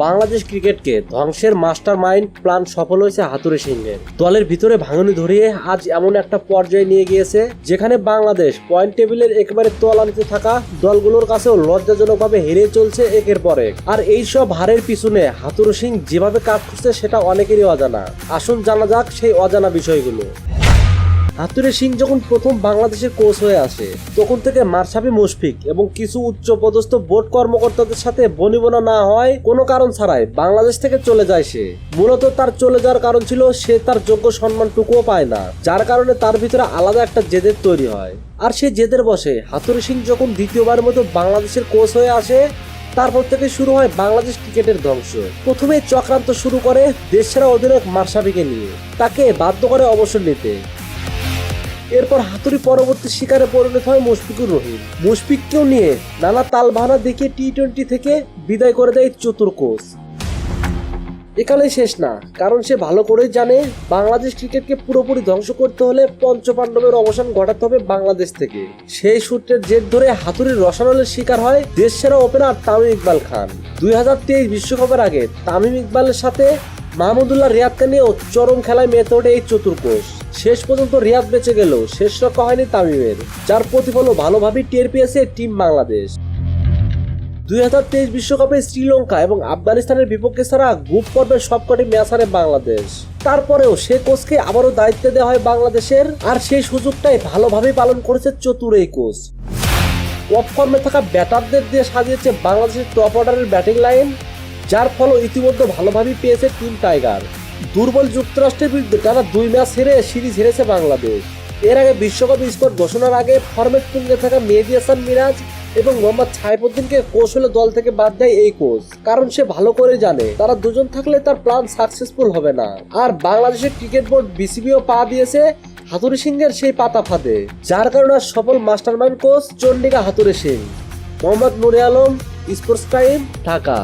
বাংলাদেশ ক্রিকেটকে ধ্বংসের master mind plan সফল হয়েছে হাতুড়ি সিংহের। দলের ভিতরে ভাঙনি ধরিয়ে আজ এমন একটা পর্যায়ে নিয়ে গিয়েছে যেখানে বাংলাদেশ পয়েন্ট টেবিলের একেবারে তলানিতে থাকা দলগুলোর কাছেও লজ্জাজনকভাবে হেরে চলছে একের পর এক। আর এইসব হারের পিছনে হাতুড়ি সিং যেভাবে কাজ করছে সেটা অনেকেরই অজানা। আসুন জানা যাক সেই অজানা বিষয়গুলো। হাতুড়ি সিং যখন প্রথম বাংলাদেশের কোচ হয়ে আসে তখন থেকে মাশরাফি মুশফিক এবং কিছু উচ্চপদস্থ বোর্ড কর্মকর্তাদের সাথে বনিবনা না হয় কোনো কারণ ছাড়াই বাংলাদেশ থেকে চলে যায় সে। মূলত তার চলে যাওয়ার কারণ ছিল সে তার যোগ্য সম্মানটুকুও পায় না, যার কারণে তার ভিতরে আলাদা একটা জেদের তৈরি হয়। আর সেই জেদের বসে হাতুড়ি সিং যখন দ্বিতীয়বারের মতো বাংলাদেশের কোচ হয়ে আসে তারপর থেকে শুরু হয় বাংলাদেশ ক্রিকেটের ধ্বংস। প্রথমে চক্রান্ত শুরু করে দেশসেরা অধিনায়ক মাশরাফিকে নিয়ে, তাকে বাধ্য করে অবসর নিতে। এরপর হাতুড়ি পরবর্তী শিকারে পরিণত হয় মুশফিকুর রহিম। মুশফিককেও নিয়ে নানা তালবাহানা দেখিয়ে টি-20 থেকে বিদায় করে দেয় চতুর কোচ। এখানেই শেষ না, কারণ সে ভালো করেই জানে বাংলাদেশ ক্রিকেটকে পুরোপুরি ধ্বংস করতে হলে পঞ্চপাণ্ডবের অবসান ঘটাতে হবে বাংলাদেশ থেকে। সেই সূত্রের জের ধরে হাতুড়ির রসানলের শিকার হয় দেশসেরা ওপেনার তামিম ইকবাল খান। 2023 বিশ্বকাপের আগে তামিম ইকবালের সাথে মাহমুদুল্লাহ রিয়াদকে নিয়েও চরম খেলায় মেতে ওঠে এই চতুর কোচ। শেষ পর্যন্ত রিয়াদ বেঁচে গেল, শেষ রক্ষা হয়নি তামিমের, যার প্রতিফলও ভালোভাবেই টের পেয়েছে টিম বাংলাদেশ। 2023 বিশ্বকাপে শ্রীলঙ্কা এবং আফগানিস্তানের বিপক্ষে ছাড়া গ্রুপ পর্বের সবকটি ম্যাচ হারে বাংলাদেশ। তারপরেও সে কোচকে আবারও দায়িত্ব দেওয়া হয় বাংলাদেশের, আর সেই সুযোগটাই ভালোভাবেই পালন করেছে চতুর এই কোচ। টপ ফর্মে থাকা ব্যাটারদের দিয়ে সাজিয়েছে বাংলাদেশের টপ অর্ডারের ব্যাটিং লাইন, যার ফল ইতিমধ্যে ভালোভাবেই পেয়েছে টিম টাইগার। দুর্বল যুক্তরাষ্ট্রের বিরুদ্ধে টানা 2 ম্যাচ হেরে সিরিজ হেরেছে বাংলাদেশ। এর আগে বিশ্বকাপ স্কোর ঘোষণার আগে ফর্মের তুঙ্গে থাকা মেহেদী হাসান মিরাজ এবং মোহাম্মদ সাইফুদ্দিনকে কৌশলে দল থেকে বাদ দেয় এই কোচ, কারণ সে ভালো করে জানে তারা দুজন থাকলে তার প্ল্যান সাকসেসফুল হবে না। আর বাংলাদেশের ক্রিকেট বোর্ড বিসিবিও পা দিয়েছে হাতুড়ি সিংহের সেই পাতা ফাঁদে, যার কারণে সফল মাস্টারমাইন্ড কোচ চন্ডিকা হাতুড়ি সিং। মোহাম্মদ নুরে আলম, স্পোর্টস টাইম, ঢাকা।